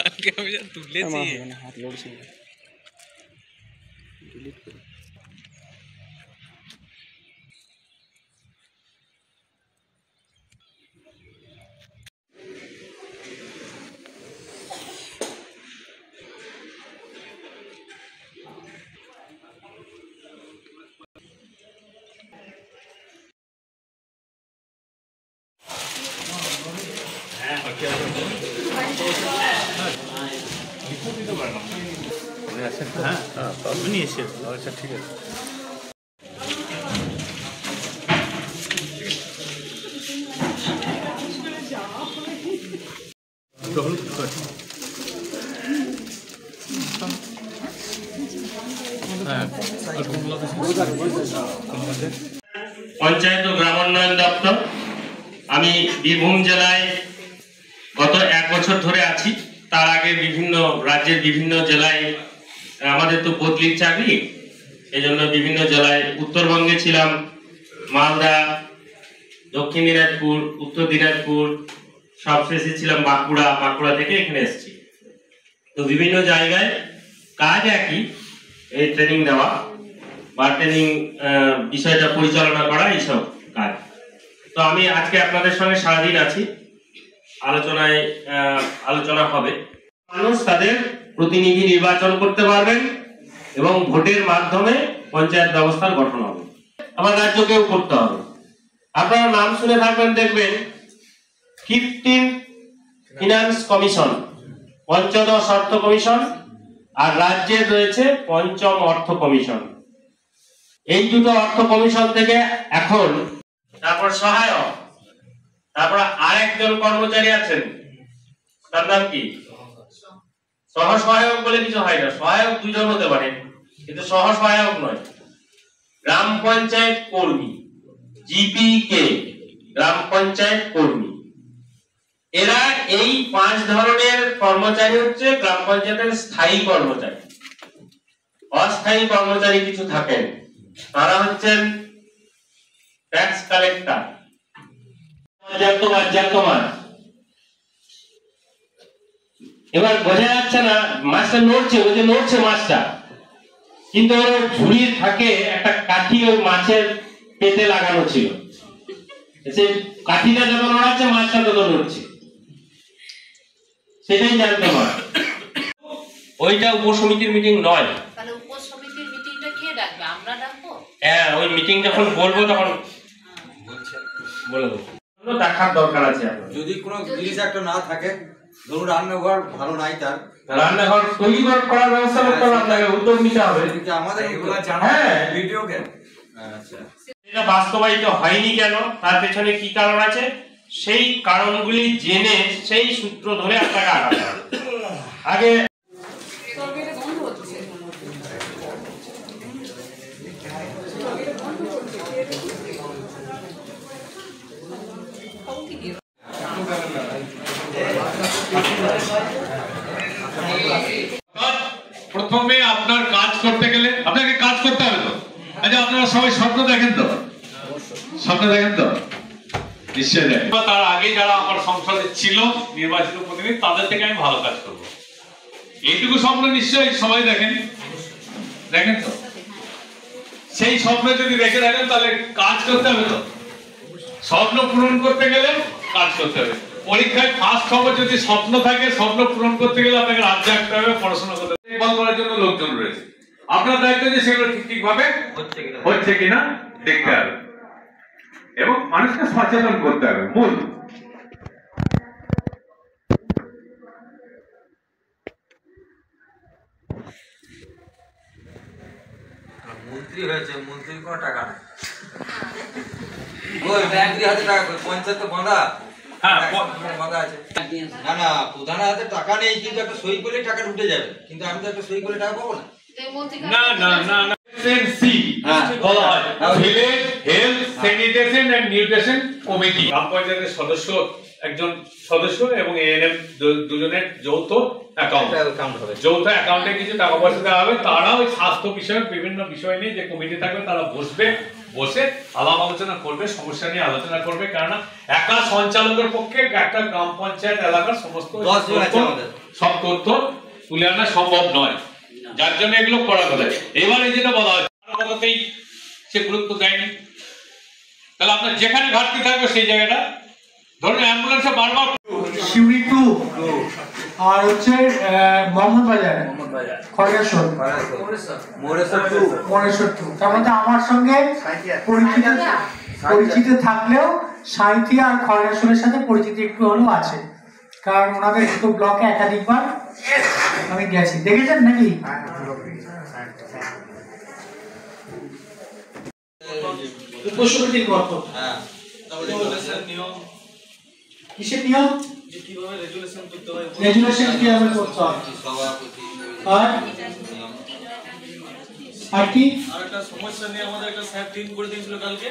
আমি যা তুলেছি হাত লড়ছে ডিলিট করে নিয়ে এসে আচ্ছা ঠিক আছে পঞ্চায়েত ও গ্রামোন্নয়ন দপ্তর। আমি বীরভূম জেলায় গত 1 বছর ধরে আছি। তার আগে বিভিন্ন রাজ্যের বিভিন্ন জেলায় আমাদের তো বদলির চাকরি, এই জন্য বিভিন্ন জেলায় উত্তরবঙ্গে ছিলাম, মালদা, দক্ষিণ দিনাজপুর, উত্তর দিনাজপুর, সবশেষে ছিলাম বাঁকুড়া থেকে এখানে এসেছি। তো বিভিন্ন জায়গায় কাজ একই, এই ট্রেনিং দেওয়া বা ট্রেনিং বিষয়টা পরিচালনা করা, এইসব কাজ। তো আমি আজকে আপনাদের সঙ্গে সারাদিন আছি, আলোচনা হবে। মানুষ তাদের প্রতিনিধি নির্বাচন করতে পারবেন এবং ভোটের মাধ্যমে পঞ্চায়েত ব্যবস্থার গঠন হবে। আমার রাজ্যকেও করতে হবে। আপনারা নাম শুনে থাকবেন, দেখবেন 15 ফিনান্স কমিশন, পঞ্চদশ অর্থ কমিশন, আর রাজ্যের রয়েছে পঞ্চম অর্থ কমিশন। এই দুটো অর্থ কমিশন থেকে এখন তারপর সহায়ক, তারপর আরেকজন কর্মচারী আছেন, তার নাম কি? সহ সহায়ক বলে কিছু হয় না। সহায়ক 2 জন হতে পারে, কিন্তু সহ সহায়ক নয়। গ্রাম পঞ্চায়েত কর্মী, জিপিকে, গ্রাম পঞ্চায়েত কর্মী, এরা এই 5 ধরনের কর্মচারী হচ্ছে গ্রাম পঞ্চায়েতের স্থায়ী কর্মচারী। অস্থায়ী কর্মচারী কিছু থাকেন, তারা হচ্ছেন ট্যাক্স কালেক্টর। এবার বোঝা যাচ্ছে না, মাছটা নড়ছে, ওই যে নড়ছে মাছটা, কিন্তু ওর ঝুড়ির থাকে একটা কাঠি ওই মাছের পেটে লাগানো ছিল। সেই কাঠিটা যত নড়াচ্ছে, মাছটা তত নড়ছে, সেটাই জানতে হবে। ওইটা উপসমিতির মিটিং নয়। তাহলে উপসমিতির মিটিংটা কে ডাকবে? আমরা ডাকবো? হ্যাঁ, ওই মিটিং যখন বলবো তখন বলে দেবো। দেখার দরকার আছে। যদি কোনো জিনিস একটা না থাকে, ধরুন রান্নাঘর ভালো নাই, তার রান্নাঘর তৈরি করার ব্যবস্থা করতে হবে, আপনাকে উদ্যোগ নিতে হবে। আমাদের এগুলো জানা ভিডিও গেম। আচ্ছা, এটা বাস্তবায়িত হয়নি কেন, তার পেছনে কি কারণ আছে, সেই কারণগুলি জেনে সেই সূত্র ধরে আপনাকে আগাতে হবে। আগে প্রথমে আপনার কাজ করতে গেলে আপনাকে কাজ করতে হবে তো। আচ্ছা, আপনারা সবাই স্বপ্ন দেখেন তো? স্বপ্ন দেখেন তো? নিশ্চয়ই দেখেন। তার আগে যারা আমার সংসদে ছিল নির্বাচিত প্রতিনিধি, তাদের থেকে আমি ভালো কাজ করবো, এইটুকু স্বপ্ন নিশ্চয়ই সবাই দেখেন। দেখেন তো? সেই স্বপ্ন যদি রেখে থাকেন, তাহলে কাজ করতে হবে তো। স্বপ্ন পূরণ করতে গেলে কাজ করতে হবে। পরীক্ষায় ফার্স্ট হবে যদি স্বপ্ন থাকে, স্বপ্ন পূরণ করতে গেলে আপনাকে রাত জাগতে হবে, পড়াশোনা করতে হবে। দেখভাল করার জন্য লোকজন রয়েছে, আপনার দায়িত্ব যে সেগুলো ঠিক ভাবে হচ্ছে কিনা দেখতে হবে এবং মানুষকে সচেতন করতে হবে। মূল মন্ত্রী হয়েছে, মন্ত্রীর কোনো টাকা নাই, ওই মন্ত্রী হাতে টাকা, পঞ্চায়েত বাঁধা। হ্যাঁ, বাঁধা আছে। না না, প্রধানের হাতে টাকা নেই, কিন্তু একটা সই করলে টাকা ঢুকে যাবে, কিন্তু আমি তো একটা সই করলে টাকা পাবো না। না না না না, সি বলা হয় village health sanitation and nutrition committee. গ্রাম পঞ্চায়েতের সদস্য, একজন সদস্য এবং এএনএম দুজনের যৌথ অ্যাকাউন্ট হবে। যৌথ অ্যাকাউন্টে কিছু টাকা পয়সা দেওয়া হবে। তারা ওই স্বাস্থ্য বিষয়ক বিভিন্ন বিষয় নিয়ে যে কমিটি থাকবে, তারা বসে আলাপ আলোচনা করবে, সমস্যা নিয়ে আলোচনা করবে। কেননা একা সঞ্চালকের পক্ষে একটা গ্রাম পঞ্চায়েত এলাকার সমস্ত সব তথ্য তুলে আনা সম্ভব নয়, যার জন্য এগুলো করা কথা। এবারে যেটা বলা হয় কথাতেই সে গুরুত্ব দেয়নি, তাহলে আপনার যেখানে ঘাটতি থাকবে সেই জায়গাটা ধরুন অ্যাম্বুলেন্সে বারবার শিউরি 2 আর হচ্ছে মোহাম্মদবাজার খড়গেশ্বর মোরেশ্বর 2। তার মধ্যে আমার সঙ্গে পরিচিত থাকলেও সাঁইথিয়া আর খড়গেশ্বরের সাথে পরিচিতি একটু হলেও আছে, কারণ ওনাদের দুটো ব্লকে একাধিকবার আমি গেছি। দেখেছেন নাকি? উপসমিতির গঠন, কিসের নিয়ম, রেজুলেশন কিভাবে করতে হয়, আর কি আরেকটা সমস্যা নিয়ে আমাদের একটা স্যার টিম করে দিয়েছিল কালকে,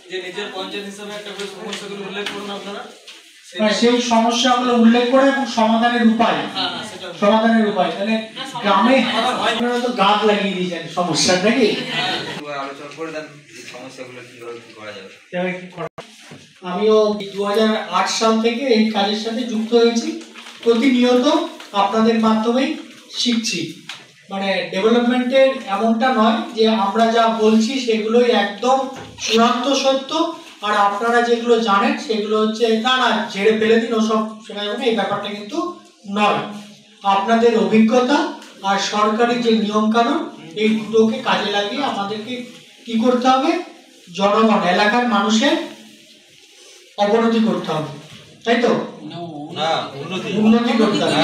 যে নিজের পঞ্চায়েত হিসাবে একটা করে সমস্যাগুলো উল্লেখ করুন আপনারা, সেই সমস্যাগুলো উল্লেখ করে এবং সমাধানের উপায়, সমাধানের উপায়। তাহলে গ্রামে আপনারা তো গাছ লাগিয়ে দিয়েছেন সমস্যা নাকি, আলোচনা করে দেন সমস্যাগুলো কিভাবে কি করা যাবে। আমিও 2008 সাল থেকে এই কাজের সাথে যুক্ত হয়েছি, প্রতিনিয়ত আপনাদের মাধ্যমেই শিখছি। মানে ডেভেলপমেন্টের এমনটা নয় যে আমরা যা বলছি সেগুলোই একদম চূড়ান্ত সত্য, আর আপনারা যেগুলো জানেন সেগুলো হচ্ছে না না ঝেড়ে ফেলে দিন ওসব শেখাবেন, এই ব্যাপারটা কিন্তু নয়। আপনাদের অভিজ্ঞতা আর সরকারি যে নিয়ম কানুন এই দুটোকে কাজে লাগিয়ে আমাদেরকে কি করতে হবে, জনগণ এলাকার মানুষের অবনতি করতে হবে, তাই তো? না, উন্নতি করতে হবে,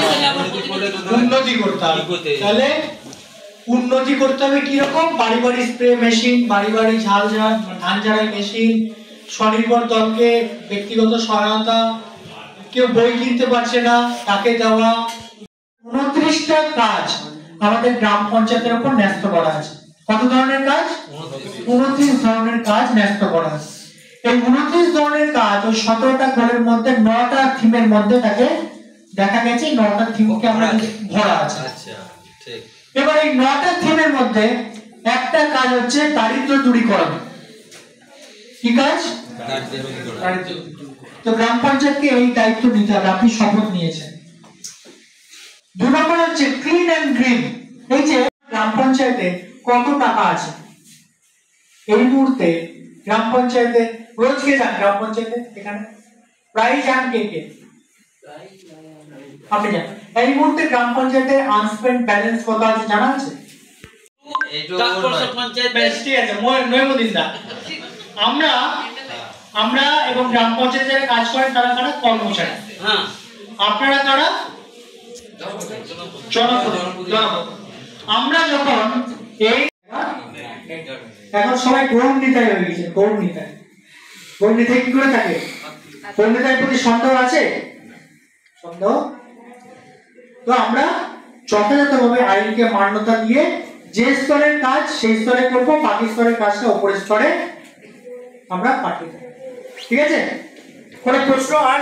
উন্নতি করতে হবে। তাহলে উন্নতি করতে হবে কিরকম? বাড়ি বাড়ি স্প্রে মেশিন, বাড়ি বাড়ি ধান ঝাড়াই মেশিন, স্বনির্ভর দলকে ব্যক্তিগত সহায়তা, কেউ বই কিনতে পারছে না তাকে দেওয়া। 29টা কাজ আমাদের গ্রাম পঞ্চায়েতের উপর ন্যস্ত করা আছে। কত ধরনের কাজ? 29 ধরনের কাজ ন্যস্ত করা আছে। এই 29 ধরনের কাজ ওই 17টা ঘরের মধ্যে 9টা থিমের মধ্যে থাকে, দেখা গেছে 9টা থিমকে আমরা ভরা আছে। আচ্ছা, ঠিক। এবার এই 9টা থিমের মধ্যে একটা কাজ হচ্ছে দারিদ্র দূরীকরণ। কি কাজ? দারিদ্র। তো গ্রাম পঞ্চায়েতকে এই দায়িত্ব নিতে হবে, আপনি শপথ নিয়েছেন। 2 নম্বর হচ্ছে ক্লিন এন্ড গ্রিন। এই যে গ্রাম পঞ্চায়েতে কত টাকা আছে এই মুহূর্তে গ্রাম পঞ্চায়েতে, রোজ কে যান গ্রাম পঞ্চায়েতে? এখানে প্রায় যান কে কে? আপনি যান। এই মুহূর্তে গ্রাম পঞ্চায়েতে আনস্পেন্ড ব্যালেন্স কত আছে জানা আছে? আমরা এবং গ্রাম পঞ্চায়েতে যারা কাজ করেন তারা কারা? কর্মচারী। আপনারা কারা? জনপ্রতিনিধি। আমরা যখন এই এখন সবাই গৌণ নিতাই হয়ে গেছে, গৌণ নিতাই। গৌণ নিতাই কি করে থাকে? গৌণ নিতাইয়ের প্রতি সন্দেহ আছে? সন্দেহ? তো আমরা যথাযথভাবে আইনকে মান্যতা দিয়ে যে স্তরের কাজ সেই স্তরে করবো, বাকি স্তরের কাজটা উপরের স্তরে আমরা পাঠিয়ে দেব। ঠিক আছে? কোনো প্রশ্ন আর